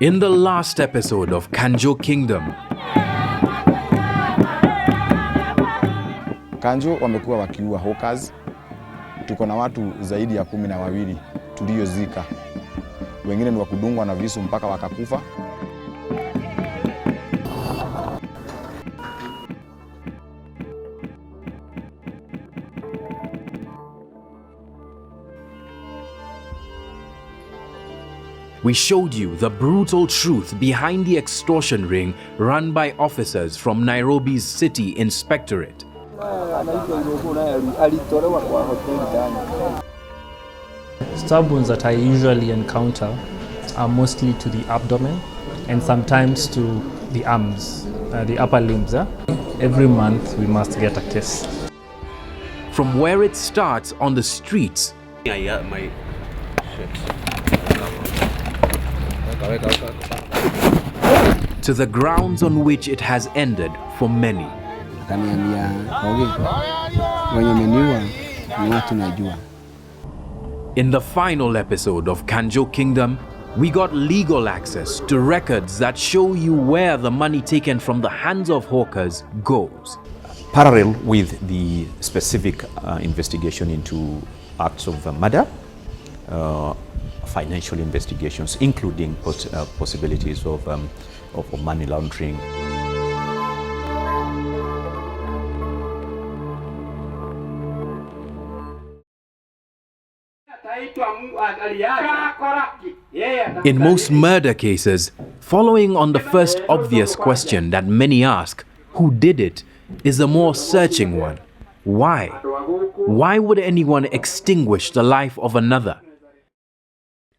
In the last episode of Kanjo Kingdom, Kanjo wamekuwa wakiua hawkers. Tuko na watu zaidi ya 12 tuliozika. Wengine ni wakudungwa na visu mpaka wakakufa. we showed you the brutal truth behind the extortion ring run by officers from Nairobi's City Inspectorate. Stab wounds that I usually encounter are mostly to the abdomen and sometimes to the arms, the upper limbs. Every month we must get a test. From where it starts on the streets to the grounds on which it has ended for many. In the final episode of Kanjo Kingdom, we got legal access to records that show you where the money taken from the hands of hawkers goes. Parallel with the specific investigation into acts of murder, financial investigations, including possibilities of money laundering. In most murder cases, following on the first obvious question that many ask, who did it, is the more searching one. Why? Why would anyone extinguish the life of another?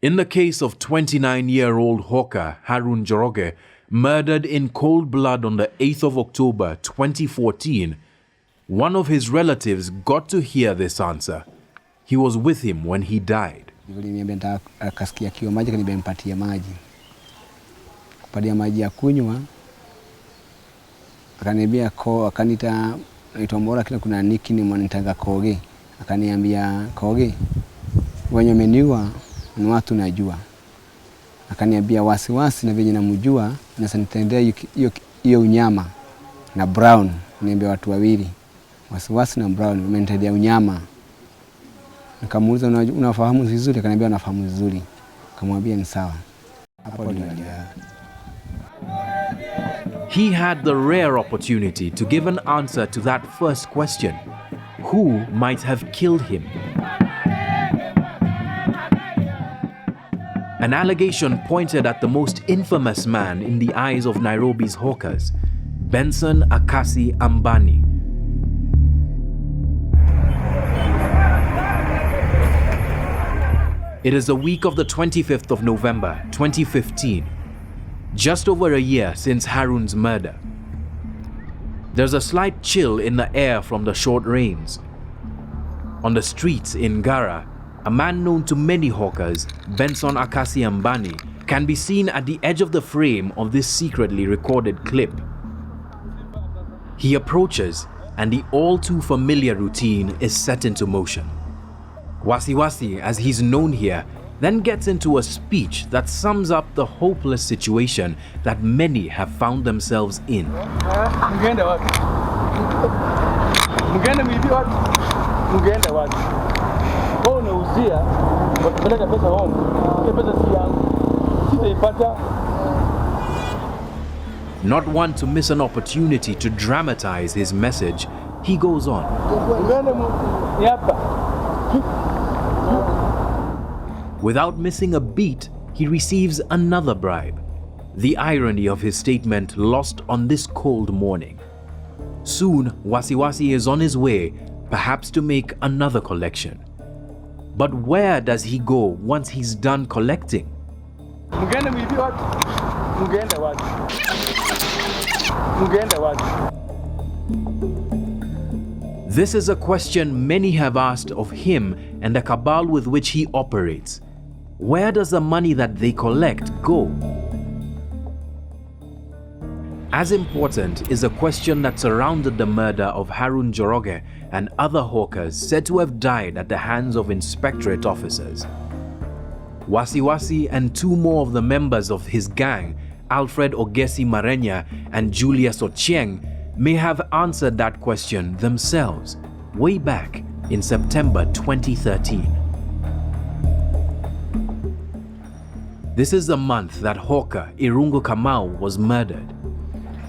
In the case of 29-year-old hawker Harun Njoroge, murdered in cold blood on the 8th of October 2014, one of his relatives got to hear this answer. He was with him when he died. Akasikia kiu maji kanibempatia maji. Kupatia maji ya kunywa. Akaniambia akanita naitwa Mbora kila kuna niki ni mwanitanga Koge. Akaniambia Koge, wenye umeniua ni watu najua. Akaniambia wasiwasi na venye namjua na sanitendea hiyo unyama na Brown. Niambia watu wawili. Wasiwasi na Brown umenitendea unyama. Nikamuuliza unafahamu vizuri? Akaniambia nafahamu vizuri. Akamwambia ni sawa. Hapo ndio. He had the rare opportunity to give an answer to that first question. Who might have killed him? An allegation pointed at the most infamous man in the eyes of Nairobi's hawkers, Benson Akasi Ambani. It is the week of the 25th of November, 2015, just over a year since Harun's murder. There's a slight chill in the air from the short rains. On the streets in Gara, a man known to many hawkers, Benson Akasi Ambani, can be seen at the edge of the frame of this secretly recorded clip. He approaches, and the all-too-familiar routine is set into motion. Wasiwasi, as he's known here, then gets into a speech that sums up the hopeless situation that many have found themselves in. Not one to miss an opportunity to dramatize his message, he goes on. Without missing a beat, he receives another bribe. The irony of his statement lost on this cold morning. Soon, Wasiwasi is on his way, perhaps to make another collection. But where does he go once he's done collecting? This is a question many have asked of him and the cabal with which he operates. Where does the money that they collect go? As important is a question that surrounded the murder of Harun Njoroge and other hawkers said to have died at the hands of inspectorate officers. Wasiwasi and two more of the members of his gang, Alfred Ogesi Marenya and Julius Ochieng, may have answered that question themselves way back in September 2013. This is the month that hawker Irungu Kamau was murdered.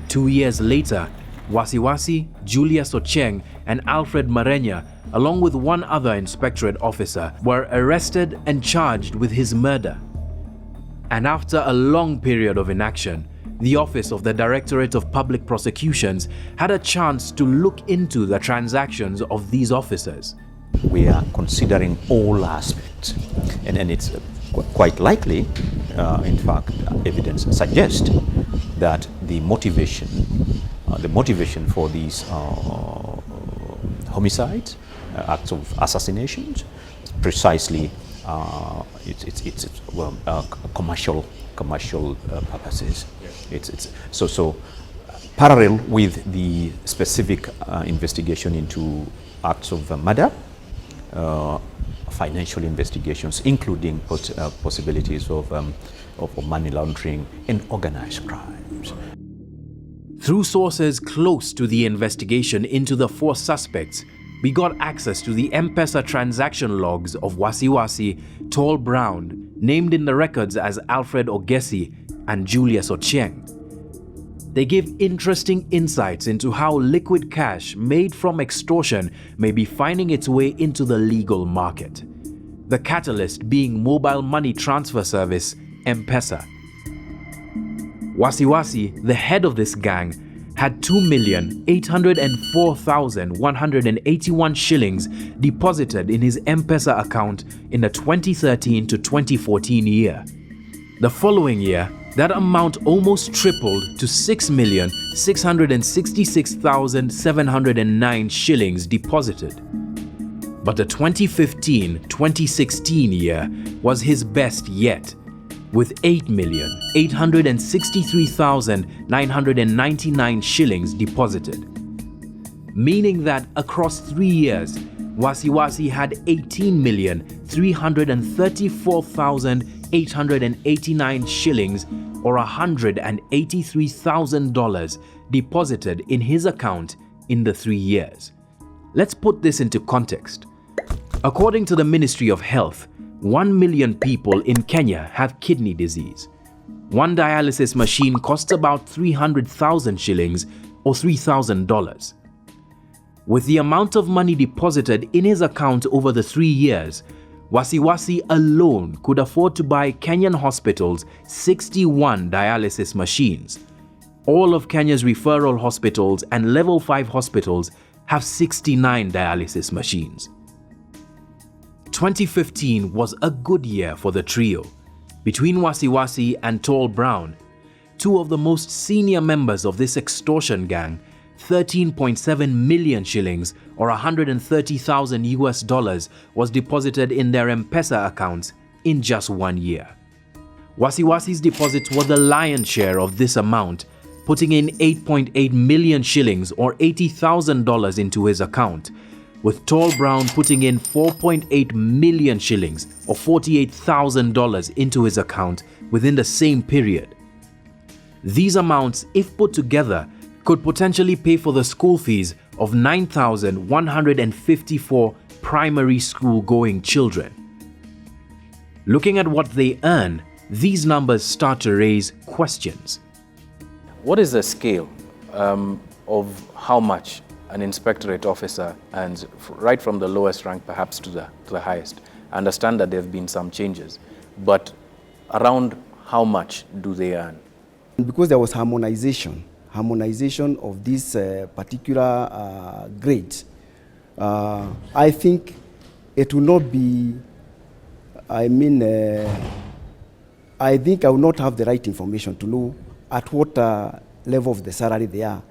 2 years later, Wasiwasi, Julius Ochieng, and Alfred Marenya, along with one other inspectorate officer, were arrested and charged with his murder. And after a long period of inaction, the Office of the Directorate of Public Prosecutions had a chance to look into the transactions of these officers. We are considering all aspects, and it's quite likely, in fact, evidence suggests that the motivation for these homicides, acts of assassinations, precisely commercial purposes. So parallel with the specific investigation into acts of murder, financial investigations, including possibilities of money laundering and organized crimes. Through sources close to the investigation into the four suspects, we got access to the M-pesa transaction logs of Wasiwasi, Tall Brown, named in the records as Alfred Ogesi and Julius Ochieng. They give interesting insights into how liquid cash made from extortion may be finding its way into the legal market. The catalyst being mobile money transfer service M-pesa. Wasiwasi, the head of this gang, had 2,804,181 shillings deposited in his M-pesa account in the 2013 to 2014 year. The following year, that amount almost tripled to 6,666,709 shillings deposited. But the 2015-2016 year was his best yet, with 8,863,999 shillings deposited. Meaning that across 3 years, Wasiwasi had 18,334,889 shillings or $183,000 deposited in his account in the 3 years. Let's put this into context. According to the Ministry of Health, 1 million people in Kenya have kidney disease. One dialysis machine costs about 300,000 shillings or $3,000. With the amount of money deposited in his account over the 3 years, Wasiwasi alone could afford to buy Kenyan hospitals 61 dialysis machines. All of Kenya's referral hospitals and level 5 hospitals have 69 dialysis machines. 2015 was a good year for the trio. Between Wasiwasi and Tall Brown, two of the most senior members of this extortion gang, 13.7 million shillings or $130,000 was deposited in their M-pesa accounts in just 1 year. Wasiwasi's deposits were the lion's share of this amount, putting in 8.8 million shillings or $80,000 into his account, with Tall Brown putting in 4.8 million shillings or $48,000 into his account within the same period. These amounts, if put together, could potentially pay for the school fees of 9,154 primary school-going children. Looking at what they earn, these numbers start to raise questions. What is the scale of how much an inspectorate officer earns, right from the lowest rank perhaps to the highest? I understand that there have been some changes, but around how much do they earn? Because there was harmonization of this particular grade, I think it will not be, I think I will not have the right information to know at what level of the salary they are.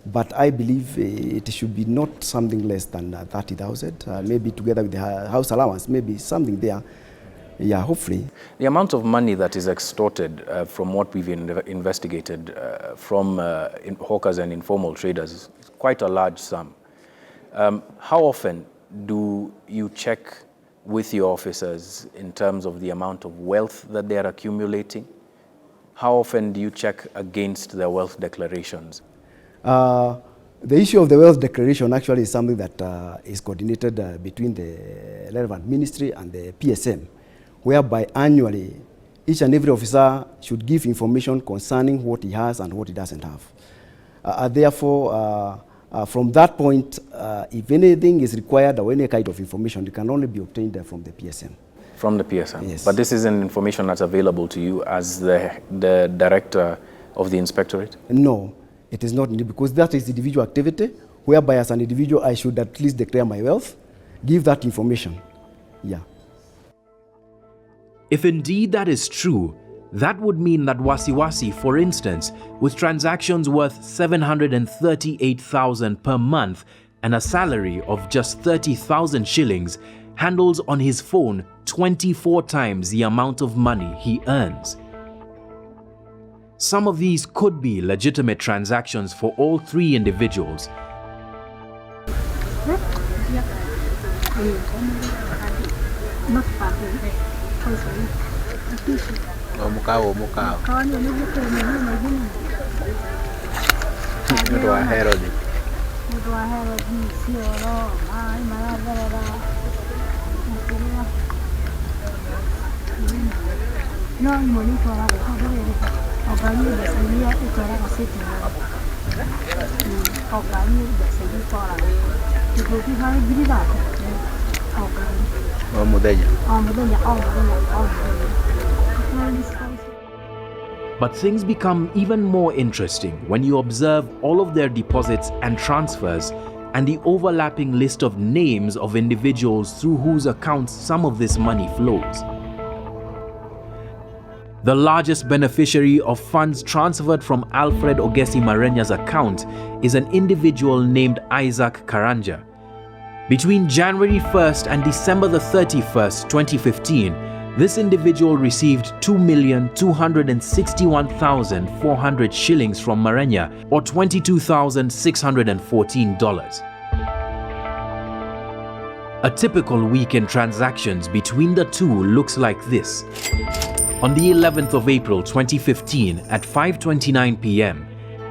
But I believe it should be not something less than 30,000, maybe together with the house allowance, maybe something there. Yeah, hopefully. The amount of money that is extorted from what we've investigated from hawkers and informal traders is quite a large sum. How often do you check with your officers in terms of the amount of wealth that they are accumulating? How often do you check against their wealth declarations? The issue of the wealth declaration actually is something that is coordinated between the relevant ministry and the PSM, whereby annually each and every officer should give information concerning what he has and what he doesn't have. Therefore, from that point, if anything is required or any kind of information, it can only be obtained from the PSM. From the PSM? Yes. But this isn't information that's available to you as the director of the inspectorate? No, it is not, because that is individual activity, whereby as an individual I should at least declare my wealth, give that information. Yeah. If indeed that is true, that would mean that Wasiwasi, for instance, with transactions worth 738,000 per month and a salary of just 30,000 shillings, handles on his phone 24 times the amount of money he earns. Some of these could be legitimate transactions for all three individuals. But things become even more interesting when you observe all of their deposits and transfers and the overlapping list of names of individuals through whose accounts some of this money flows. The largest beneficiary of funds transferred from Alfred Ogesi Marenya's account is an individual named Isaac Karanja. Between January 1st and December the 31st, 2015, this individual received 2,261,400 shillings from Marenya, or $22,614. A typical week in transactions between the two looks like this. On the 11th of April 2015 at 5:29 p.m.,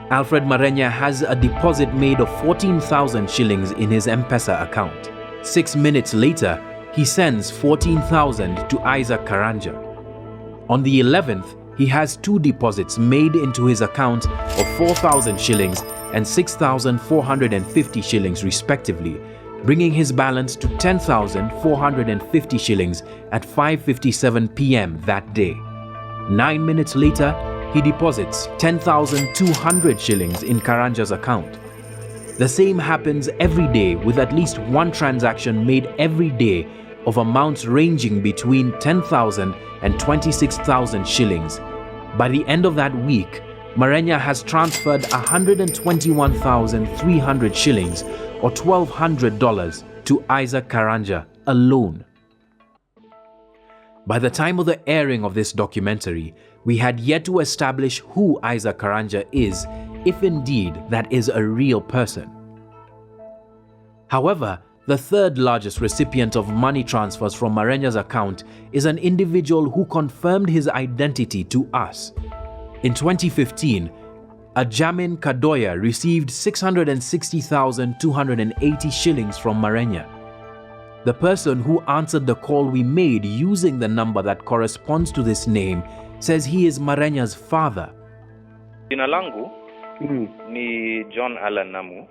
Alfred Marenya has a deposit made of 14,000 shillings in his M-pesa account. 6 minutes later, he sends 14,000 to Isaac Karanja. On the 11th, he has two deposits made into his account of 4,000 shillings and 6,450 shillings respectively, bringing his balance to 10,450 shillings at 5:57 p.m. that day. 9 minutes later, he deposits 10,200 shillings in Karanja's account. The same happens every day, with at least one transaction made every day of amounts ranging between 10,000 and 26,000 shillings. By the end of that week, Marenya has transferred 121,300 shillings or $1,200 to Isaac Karanja alone. By the time of the airing of this documentary, we had yet to establish who Isaac Karanja is, if indeed that is a real person. However, the third largest recipient of money transfers from Marenya's account is an individual who confirmed his identity to us. In 2015, Ajamin Kadoya received 660,280 shillings from Marenya. The person who answered the call we made using the number that corresponds to this name says he is Marenya's father. Jina langu ni John Alan Namu.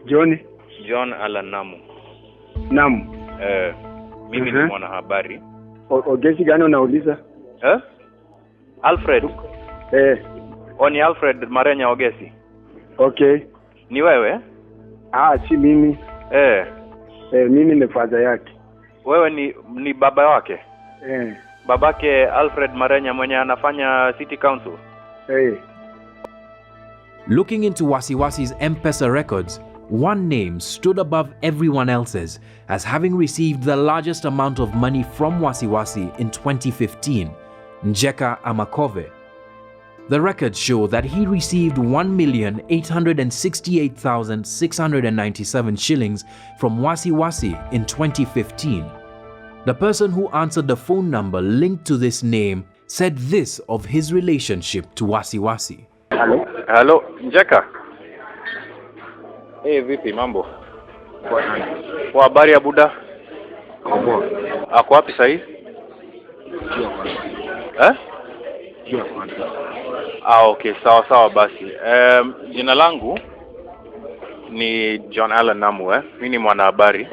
John Alan Namu. Mimi ni mwanahabari. Ogesi gani unauliza? Alfred. Ni Alfred Marenya Ogesi. Okay. Ni wewe? Si mimi. Mimi ni father yake. Wewe ni baba wake? Babake Alfred Marenya mwenye anafanya City Council? Looking into Wasiwasi's M-pesa records, one name stood above everyone else's as having received the largest amount of money from Wasiwasi in 2015, Njeka Amakove. The records show that he received 1,868,697 shillings from Wasiwasi in 2015. The person who answered the phone number linked to this name said this of his relationship to Wasiwasi. Hello, Njeka. Vipi mambo? Kwa habari ya Buda? Ako wapi sasa? Okay, sawa basi. Jina langu ni John Allen Namu, Mimi ni mwanahabari.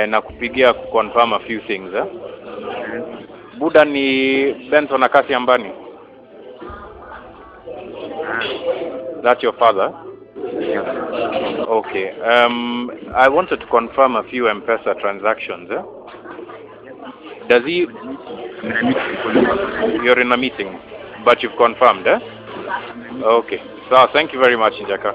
Na kupigia kuconfirm a few things, Buda ni Benson Akasi Ambani. That's your father? Okay. I wanted to confirm a few M-pesa transactions, Does he... You're in a meeting, but you've confirmed, Okay. So, thank you very much, Njaka.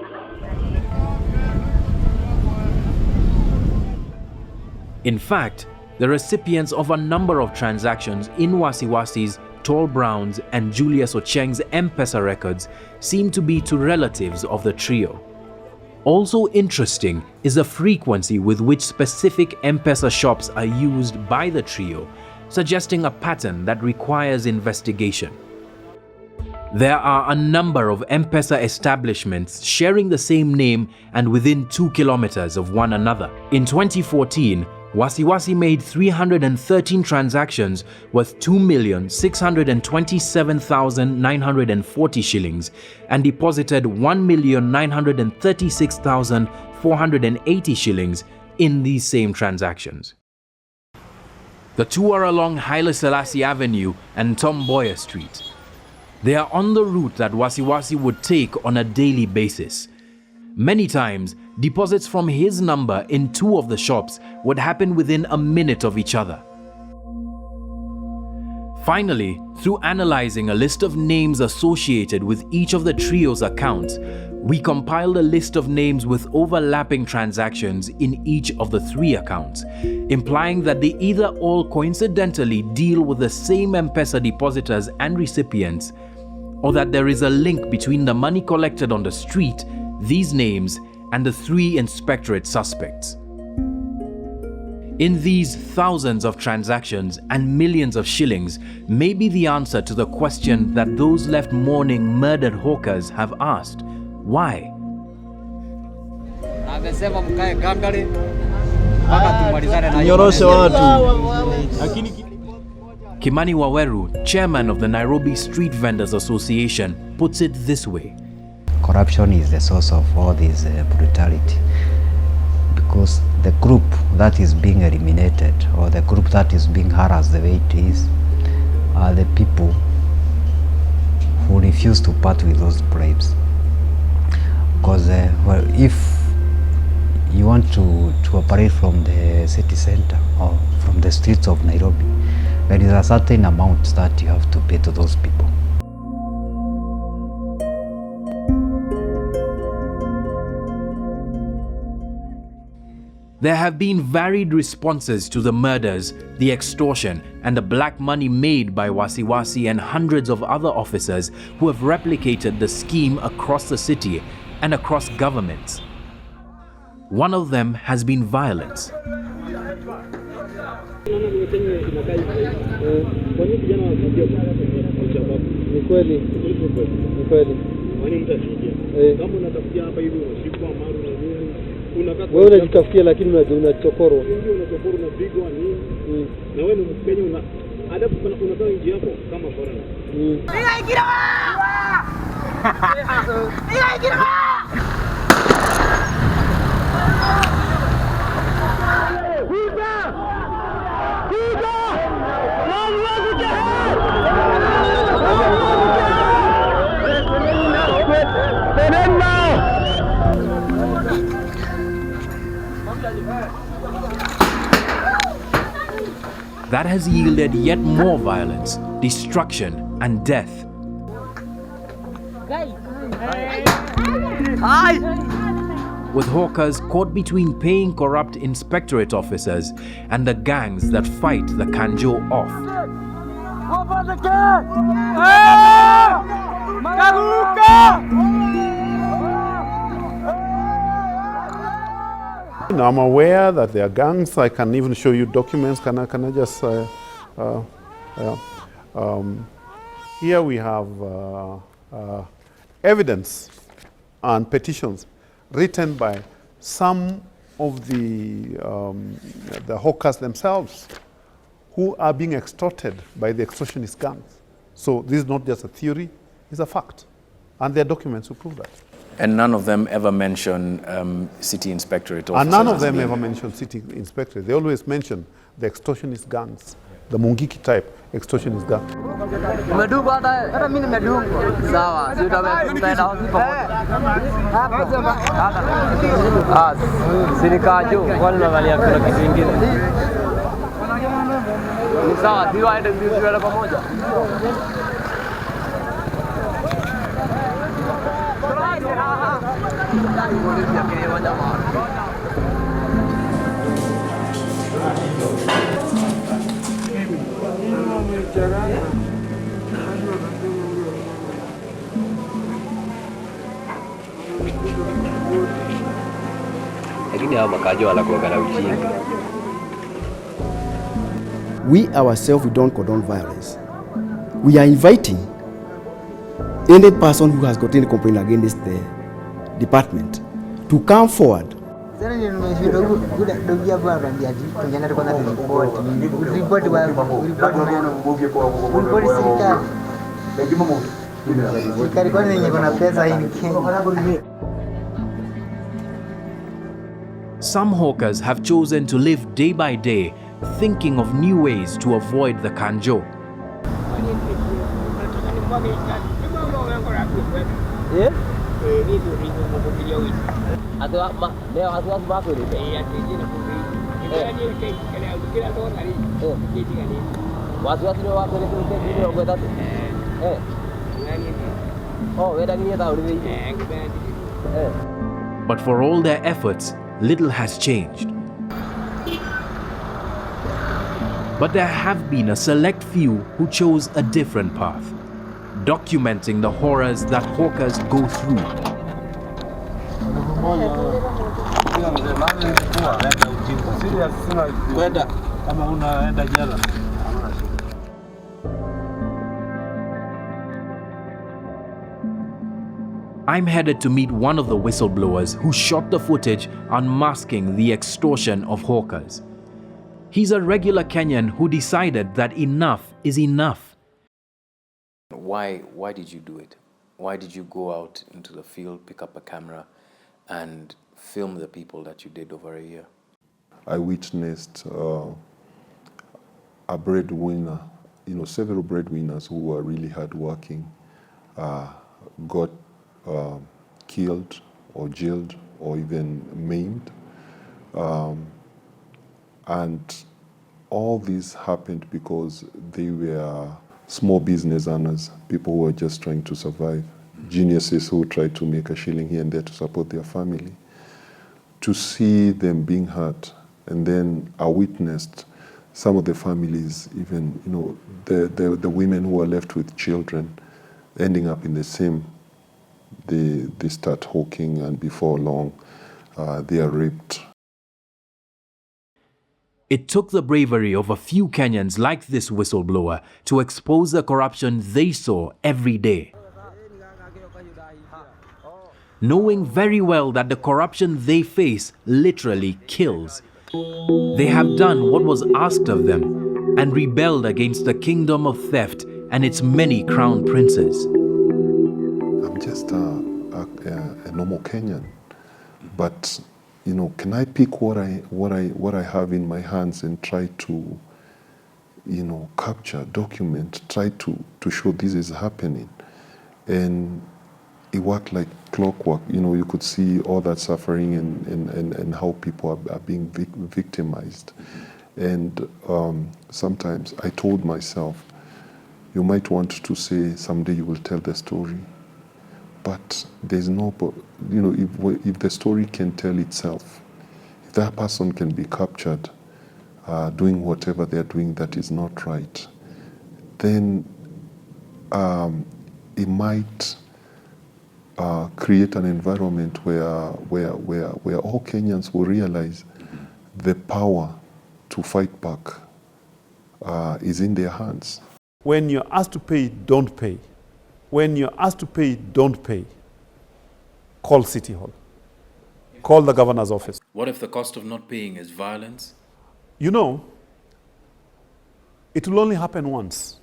In fact, the recipients of a number of transactions in Wasiwasi's, Tall Brown's and Julius Ocheng's M-pesa records seem to be to relatives of the trio. Also interesting is the frequency with which specific M-pesa shops are used by the trio, suggesting a pattern that requires investigation. There are a number of M-pesa establishments sharing the same name and within 2 kilometers of one another. In 2014, Wasiwasi made 313 transactions worth 2,627,940 shillings and deposited 1,936,480 shillings in these same transactions. The two are along Haile Selassie Avenue and Tom Mboya Street. They are on the route that Wasiwasi would take on a daily basis. Many times, deposits from his number in two of the shops would happen within a minute of each other. Finally, through analyzing a list of names associated with each of the trio's accounts, we compiled a list of names with overlapping transactions in each of the three accounts, implying that they either all coincidentally deal with the same M-pesa depositors and recipients, or that there is a link between the money collected on the street, these names, and the three inspectorate suspects. In these thousands of transactions and millions of shillings may be the answer to the question that those left mourning murdered hawkers have asked. Why? Kimani Waweru, chairman of the Nairobi Street Vendors Association, puts it this way. Corruption is the source of all this brutality, because the group that is being eliminated or the group that is being harassed the way it is are the people who refuse to part with those bribes. Because well, if you want to operate from the city center or from the streets of Nairobi, there is a certain amount that you have to pay to those people. There have been varied responses to the murders, the extortion, and the black money made by Wasiwasi and hundreds of other officers who have replicated the scheme across the city and across governments. One of them has been violence. Wewe unajitafutia lakini unachokorwa. Unapigwa nini? Na wewe ni Mkenya adabu unakaa nje hapo kama foreigner. That has yielded yet more violence, destruction, and death. With hawkers caught between paying corrupt inspectorate officers and the gangs that fight the Kanjo off. know, I'm aware that there are gangs. I can even show you documents. Can I just? Here we have evidence and petitions written by some of the hawkers themselves who are being extorted by the extortionist gangs. So this is not just a theory, it's a fact. And there are documents to prove that. And none of them ever mention City Inspectorate officers? And none of them ever mention City Inspectorate. They always mention the extortionist gangs, the Mungiki type extortionist gang. We ourselves, we don't condone violence. We are inviting any person who has got any complaint against the department to come forward. Some hawkers have chosen to live day by day, thinking of new ways to avoid the kanjo. But for all their efforts, little has changed. But there have been a select few who chose a different path, documenting the horrors that hawkers go through. I'm headed to meet one of the whistleblowers who shot the footage unmasking the extortion of hawkers. He's a regular Kenyan who decided that enough is enough. Why did you do it? Why did you go out into the field, pick up a camera, and film the people that you did over a year? I witnessed a breadwinner, several breadwinners who were really hardworking, got killed or jailed or even maimed. And all this happened because they were small business owners, people who were just trying to survive, geniuses who tried to make a shilling here and there to support their family. To see them being hurt, and then I witnessed some of the families, even the women who are left with children, ending up in the same. They start hawking, and before long, they are raped. It took the bravery of a few Kenyans like this whistleblower to expose the corruption they saw every day. Knowing very well that the corruption they face literally kills, they have done what was asked of them and rebelled against the kingdom of theft and its many crown princes. I'm just a normal Kenyan, but can I pick what I have in my hands and try to, capture, document, try to show this is happening, and it worked like clockwork. You could see all that suffering and how people are being victimized, and sometimes I told myself, you might want to say someday you will tell the story. But there's no, if the story can tell itself, if that person can be captured doing whatever they're doing that is not right, then it might create an environment where all Kenyans will realize the power to fight back is in their hands. When you're asked to pay, don't pay. When you're asked to pay, don't pay. Call City Hall. Call the governor's office. What if the cost of not paying is violence? You know, it will only happen once,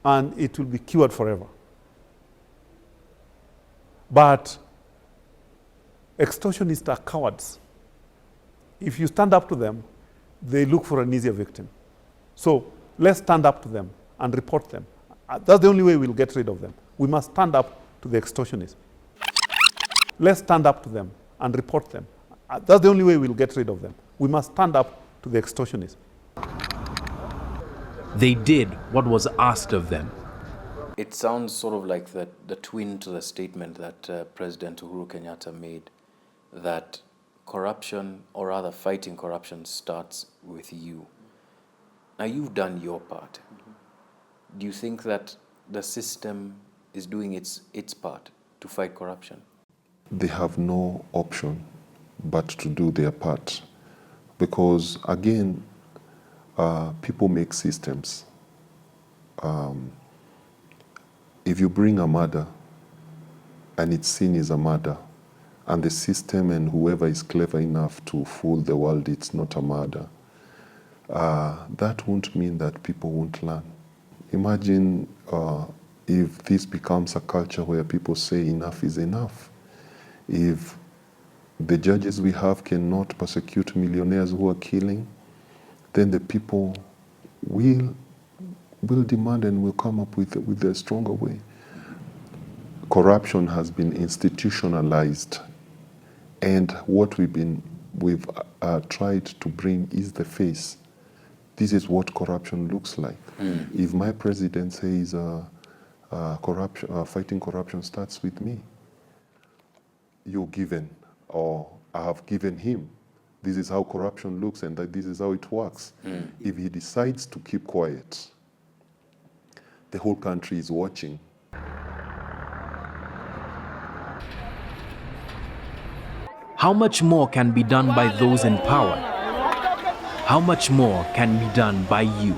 and it will be cured forever. But extortionists are cowards. If you stand up to them, they look for an easier victim. So let's stand up to them and report them. That's the only way we'll get rid of them. We must stand up to the extortionists. Let's stand up to them and report them. That's the only way we'll get rid of them. We must stand up to the extortionists. They did what was asked of them. It sounds sort of like the twin to the statement that President Uhuru Kenyatta made, that corruption, or rather fighting corruption, starts with you. Now, you've done your part. Do you think that the system is doing its part to fight corruption? They have no option but to do their part. Because, again, people make systems. If you bring a murder and it's seen as a murder, and the system and whoever is clever enough to fool the world it's not a murder, that won't mean that people won't learn. Imagine if this becomes a culture where people say enough is enough. If the judges we have cannot persecute millionaires who are killing, then the people will demand and will come up with a stronger way. Corruption has been institutionalized, and what we've tried to bring is the face. This is what corruption looks like. If my president says fighting corruption starts with me, you're given, or I have given him. This is how corruption looks, and that this is how it works. If he decides to keep quiet, the whole country is watching. How much more can be done by those in power? How much more can be done by you?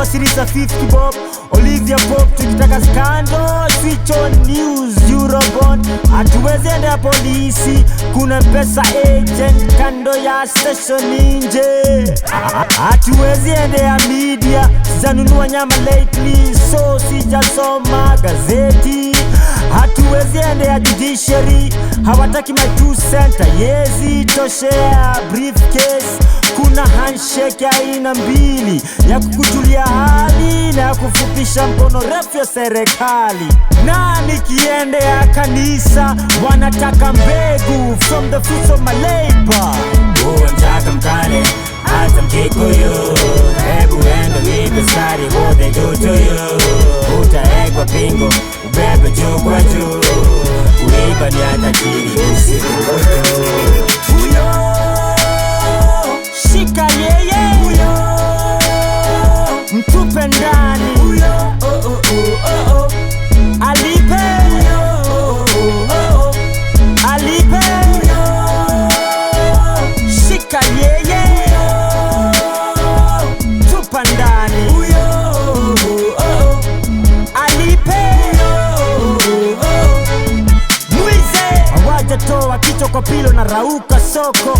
Series 50 bob, Olivia Pop, tukitaka scandal, switch on news, Eurobond, hatuwezi enda polisi, kuna pesa agent kando ya station nje, hatuwezi enda ya media, sijanunua nyama lately, so sijasoma gazeti, hatuwezi enda ya judiciary, hawataki my 2 cent, yezi toshea briefcase, kuna handshake ya aina mbili, ya kukujulia hali na ya kufupisha mkono refu ya serikali. Na nikiende ya kanisa, wanataka mbegu from the fruits of my labor. Uwe mtaka mkane, hata mkikuyu, hebu enda lipe sari, what they do to you. Utaekwa pingo, ubebe juu kwa juu, kuiba ni atajiri usiku kutu. Shika yeye mtupe ndani alipe alipe shika yeye tupa ndani alipe mwize hajatoa kichwa kwa pilo na rauka soko,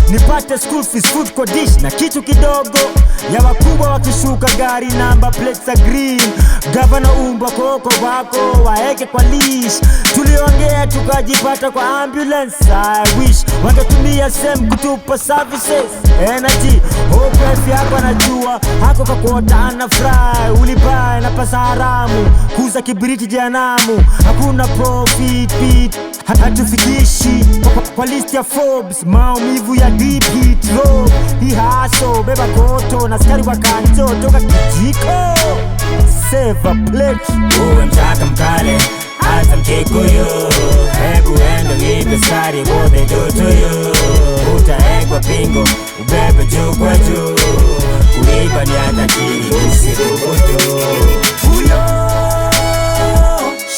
nipate school fees, food kwa dish na kitu kidogo, ya wakubwa wakishuka gari namba plates za green, gavana umbwa koko wako waeke kwa leash, tuliongea tukajipata kwa ambulance, I wish wangetumia same kutupa services, energy, hope yako anajua, hako kwa kuota ana fry, ulibai na pasa haramu, kuza kibiriti jehanamu, hakuna profit, hatufikishi kwa list ya Forbes, maumivu ya deep heat road, hii haso, beba koto, na skari wa kanjo, toka kijiko, save a plate, uwe mtaka mkale, hata mkikuyu, hebu endo hivi skari, what they do to you, utaekwa pingo, ubebe juu kwa juu, kuiba ni atakiri, usiku kutu, huyo,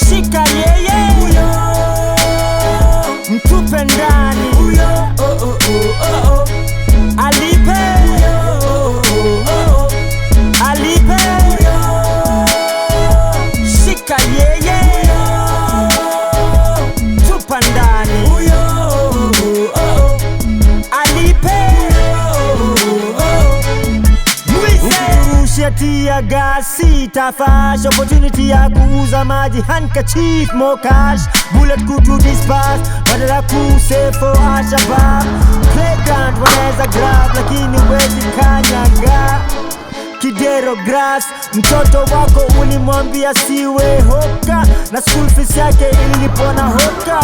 shika yeye, huyo, mtupe ndani, huyo, alipe, huyo, alipe, huyo, shika yeye, huyo, tupa ndani, huyo, alipe, tia gasi, tafash, opportunity ya kuuza maji, handkerchief, more cash, bullet kutu dispass, badala kuse for Al-Shabaab, playground wanaweza grab, lakini wezi kanyaga, kidero grass, mtoto wako ulimwambia siwe hoka, na school fees yake ililipwa na hoka,